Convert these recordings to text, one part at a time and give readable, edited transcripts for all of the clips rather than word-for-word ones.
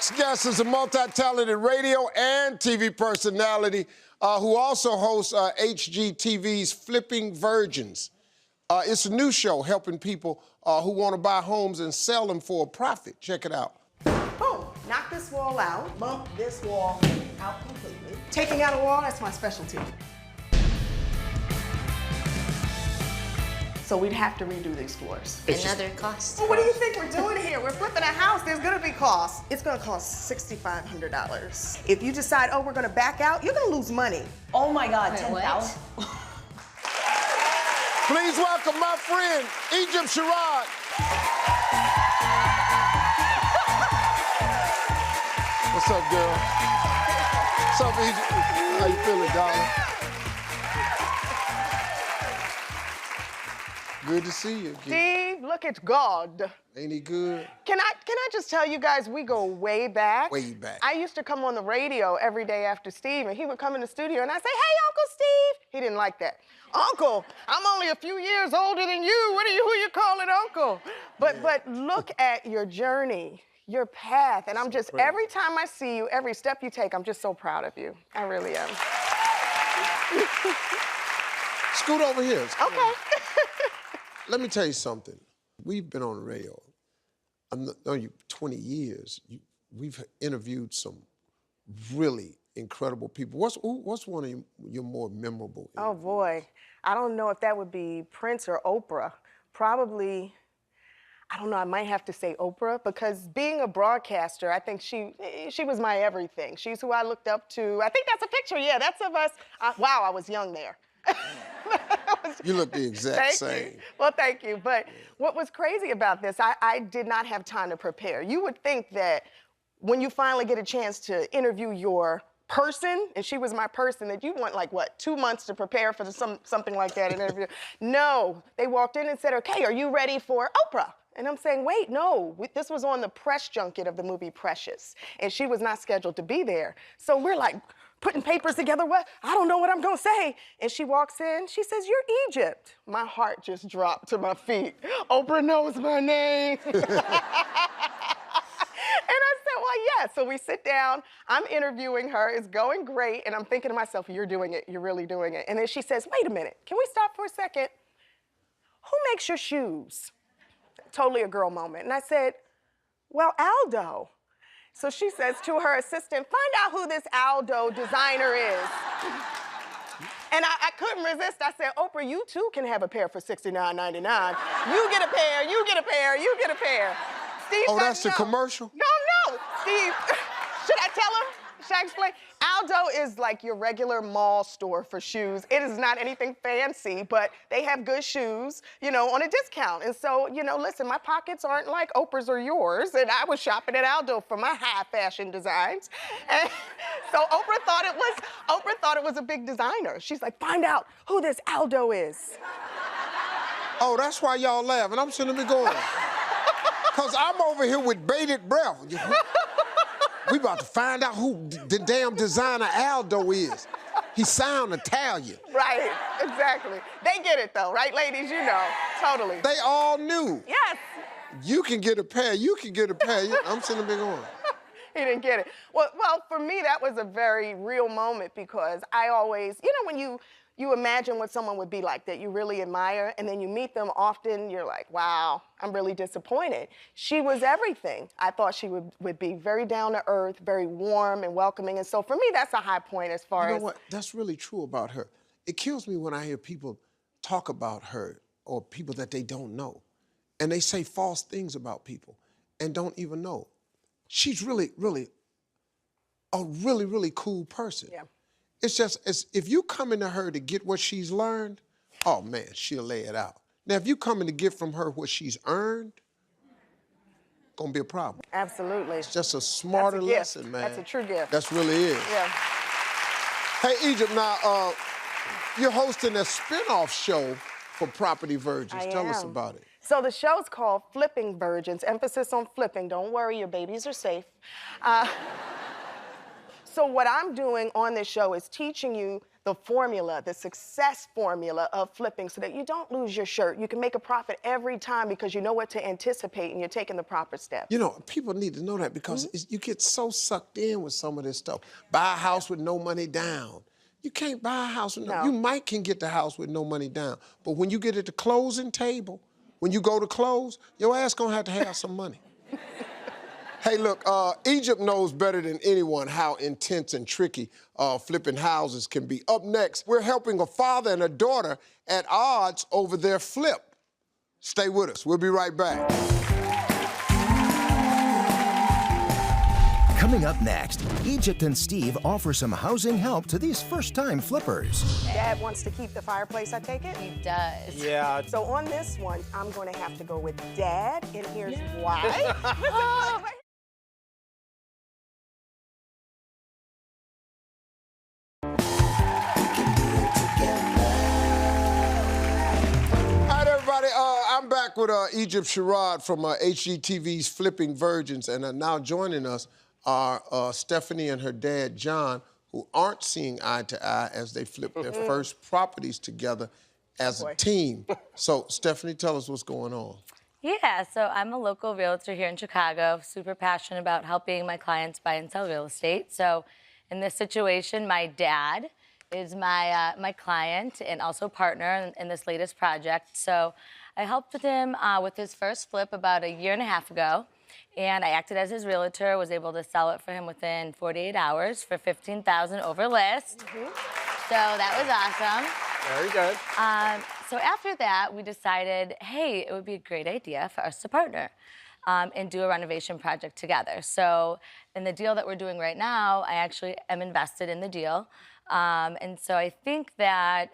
next guest is a multi-talented radio and TV personality who also hosts HGTV's Flipping Virgins. It's a new show helping people who want to buy homes and sell them for a profit. Check it out. Boom, knock this wall out, bump this wall out completely. Taking out a wall, that's my specialty. So we'd have to redo these floors. Another cost. Well, what do you think we're doing here? We're flipping a house, there's gonna be costs. It's gonna cost $6,500. If you decide, oh, we're gonna back out, you're gonna lose money. Oh my God, Wait, 10,000? Please welcome my friend, Egypt Sherrod. What's up, girl? What's up, Egypt? How you feeling, darling? Good to see you again. Steve, look at God. Ain't he good? Can I just tell you guys, we go way back. Way back. I used to come on the radio every day after Steve, and he would come in the studio, and I'd say, hey, Uncle Steve. He didn't like that. Uncle, I'm only a few years older than you. Who you calling Uncle? But look at your journey, your path, and I'm just, every time I see you, every step you take, I'm just so proud of you. I really am. Scoot over here. Okay. Let me tell you something. We've been on the radio. I've known you 20 years. We've interviewed some really incredible people. What's one of your more memorable interviews? Oh, boy. I don't know if that would be Prince or Oprah. Probably, I don't know, I might have to say Oprah, because being a broadcaster, I think she was my everything. She's who I looked up to. I think that's a picture, yeah, that's of us. Wow, I was young there. You look the exact same. You. Well, thank you. But what was crazy about this, I did not have time to prepare. You would think that when you finally get a chance to interview your person, and she was my person, that you want like, what, 2 months to prepare for something like that, an interview. No, they walked in and said, okay, are you ready for Oprah? And I'm saying, wait, no, this was on the press junket of the movie Precious, and she was not scheduled to be there. So we're like, putting papers together, what? I don't know what I'm gonna say. And she walks in, she says, you're Egypt. My heart just dropped to my feet. Oprah knows my name. And I said, well, yeah. So we sit down, I'm interviewing her, it's going great, and I'm thinking to myself, you're doing it, you're really doing it. And then she says, wait a minute, can we stop for a second? Who makes your shoes? Totally a girl moment. And I said, well, Aldo. So she says to her assistant, find out who this Aldo designer is. And I couldn't resist. I said, Oprah, you too can have a pair for $69.99. You get a pair, you get a pair, you get a pair. Steve, oh, that's the commercial? No, Steve, should I tell him? Should I explain? Aldo is like your regular mall store for shoes. It is not anything fancy, but they have good shoes, you know, on a discount. And so, you know, listen, my pockets aren't like Oprah's or yours, and I was shopping at Aldo for my high fashion designs. And so Oprah thought it was a big designer. She's like, find out who this Aldo is. Oh, that's why y'all laughing. I'm sitting there going, because I'm over here with bated breath. We about to find out who the damn designer Aldo is. He sound Italian. Right, exactly. They get it though, right, ladies? You know, totally. They all knew. Yes. You can get a pair, you can get a pair. I'm sitting there going. He didn't get it. Well, for me, that was a very real moment, because I always, you know, when you imagine what someone would be like that you really admire, and then you meet them often, you're like, wow, I'm really disappointed. She was everything. I thought she would be very down to earth, very warm and welcoming, and so for me, that's a high point as far as... You know what, that's really true about her. It kills me when I hear people talk about her, or people that they don't know, and they say false things about people and don't even know. She's really, really a really, really cool person. Yeah. It's just, if you come into her to get what she's learned, oh man, she'll lay it out. Now, if you come in to get from her what she's earned, gonna be a problem. Absolutely. It's just a smarter lesson, man. That's a true gift. That's really is. Yeah. Hey, Egypt, now, you're hosting a spin-off show for Property Virgins. Tell us about it. So the show's called Flipping Virgins, emphasis on flipping. Don't worry, your babies are safe. So what I'm doing on this show is teaching you the formula, the success formula of flipping so that you don't lose your shirt. You can make a profit every time because you know what to anticipate and you're taking the proper steps. You know, people need to know that because you get so sucked in with some of this stuff. Buy a house with no money down. You can't buy a house with No. You might can get the house with no money down, but when you get at the closing table, when you go to close, your ass gonna have to have some money. Hey, look, Egypt knows better than anyone how intense and tricky flipping houses can be. Up next, we're helping a father and a daughter at odds over their flip. Stay with us. We'll be right back. Coming up next, Egypt and Steve offer some housing help to these first-time flippers. Dad wants to keep the fireplace, I take it? He does. Yeah. So on this one, I'm going to have to go with Dad, and here's why. I'm back with Egypt Sherrod from HGTV's Flipping Virgins, and now joining us are Stephanie and her dad, John, who aren't seeing eye to eye as they flip their first properties together as a team. So, Stephanie, tell us what's going on. Yeah, so I'm a local realtor here in Chicago, super passionate about helping my clients buy and sell real estate. So in this situation, my dad is my client and also partner in this latest project. So I helped with him with his first flip about a year and a half ago. And I acted as his realtor, was able to sell it for him within 48 hours for $15,000 over list. So that was awesome. Very good. So after that, we decided, hey, it would be a great idea for us to partner and do a renovation project together. So in the deal that we're doing right now, I actually am invested in the deal. And so I think that,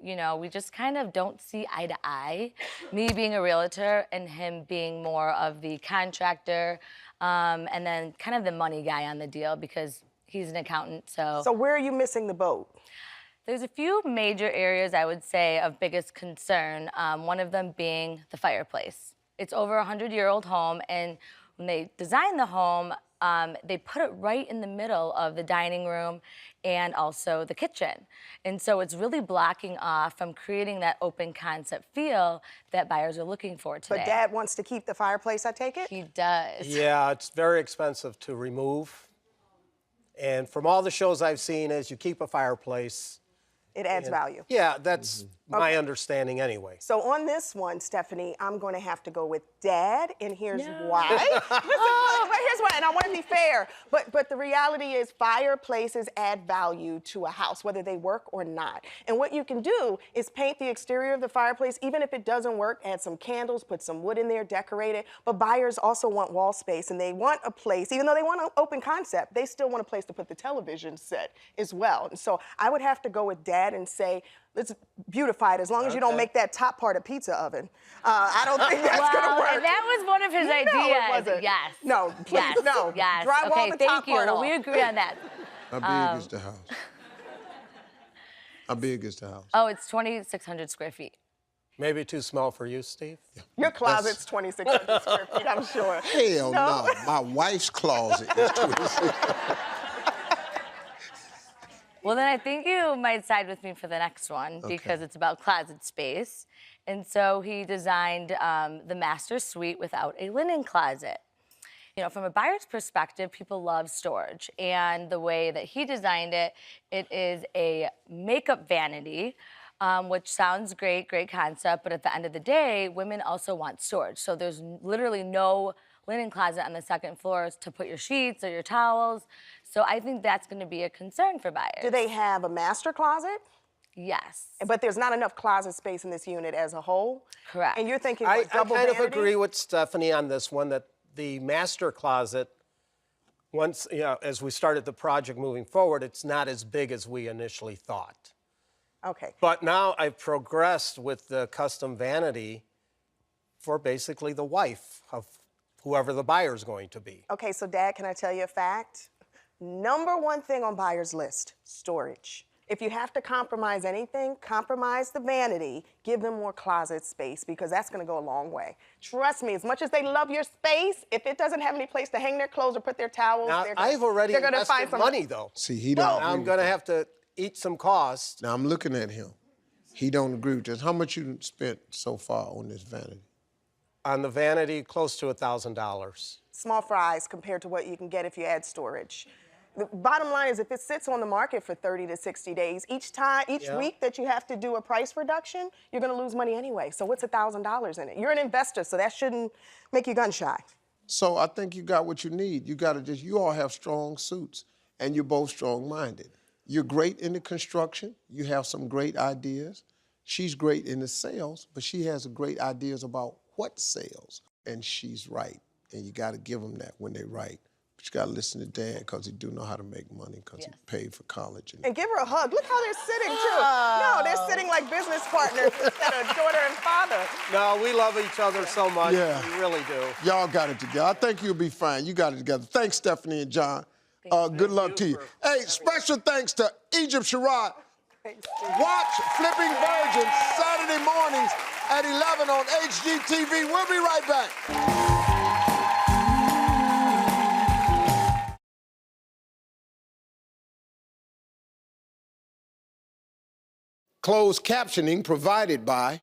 you know, we just kind of don't see eye to eye, me being a realtor and him being more of the contractor, and then kind of the money guy on the deal because he's an accountant, so. So where are you missing the boat? There's a few major areas, I would say, of biggest concern, one of them being the fireplace. It's over a 100-year-old home, and when they designed the home, they put it right in the middle of the dining room and also the kitchen. And so it's really blocking off from creating that open concept feel that buyers are looking for today. But Dad wants to keep the fireplace, I take it? He does. Yeah, it's very expensive to remove. And from all the shows I've seen, as you keep a fireplace, It adds value. yeah, that's my understanding anyway. So on this one, Stephanie, I'm going to have to go with Dad, and here's why. But here's why, and I want to be fair. But the reality is fireplaces add value to a house, whether they work or not. And what you can do is paint the exterior of the fireplace, even if it doesn't work, add some candles, put some wood in there, decorate it. But buyers also want wall space, and they want a place, even though they want an open concept, they still want a place to put the television set as well. And so I would have to go with Dad and say, let's beautify it as long as you don't make that top part a pizza oven. I don't think that's gonna work. And that was one of his ideas. No, it wasn't. Yes. No, please, yes. no. Yes. Drywall okay, the thank top you. part Well, off. we agree on that. How big is the house? How big is the house? Oh, it's 2,600 square feet. Maybe too small for you, Steve? Your closet's 2,600 square feet, I'm sure. Hell no. My wife's closet is 26. Well, then I think you might side with me for the next one because it's about closet space. And so he designed the master suite without a linen closet. You know, from a buyer's perspective, people love storage. And the way that he designed it, it is a makeup vanity, which sounds great, great concept. But at the end of the day, women also want storage. So there's literally no linen closet on the second floor to put your sheets or your towels. So I think that's going to be a concern for buyers. Do they have a master closet? Yes. But there's not enough closet space in this unit as a whole? Correct. And you're thinking I what, double kind of vanity? agree with Stephanie on this one, that the master closet, once, you know, as we started the project moving forward, it's not as big as we initially thought. Okay. But now I've progressed with the custom vanity for basically the wife of whoever the buyer's going to be. Okay, so Dad, can I tell you a fact? Number one thing on buyer's list, storage. If you have to compromise anything, compromise the vanity, give them more closet space because that's gonna go a long way. Trust me, as much as they love your space, if it doesn't have any place to hang their clothes or put their towels, Now, they're gonna, I've already they're gonna invested find some money though. See, he don't agree I'm with gonna that. have to eat some costs. Now, I'm looking at him. He don't agree with this. How much you spent so far on this vanity? On the vanity, close to $1,000. Small fries compared to what you can get if you add storage. The bottom line is if it sits on the market for 30 to 60 days, each week that you have to do a price reduction, you're gonna lose money anyway. So what's $1,000 in it? You're an investor, so that shouldn't make you gun shy. So I think you got what you need. You all have strong suits, and you're both strong-minded. You're great in the construction. You have some great ideas. She's great in the sales, but she has great ideas about what sales. And she's right, and you got to give them that when they're right. But you got to listen to Dad because he do know how to make money because he paid for college. And give her a hug. Look how they're sitting, too. No, they're sitting like business partners instead of daughter and father. No, we love each other so much. Yeah. We really do. Y'all got it together. I think you'll be fine. You got it together. Thanks, Stephanie and John. Good luck to you. Hey, special thanks to Egypt Sherrod. Watch Flipping Virgins Saturday mornings at 11 on HGTV. We'll be right back. Closed captioning provided by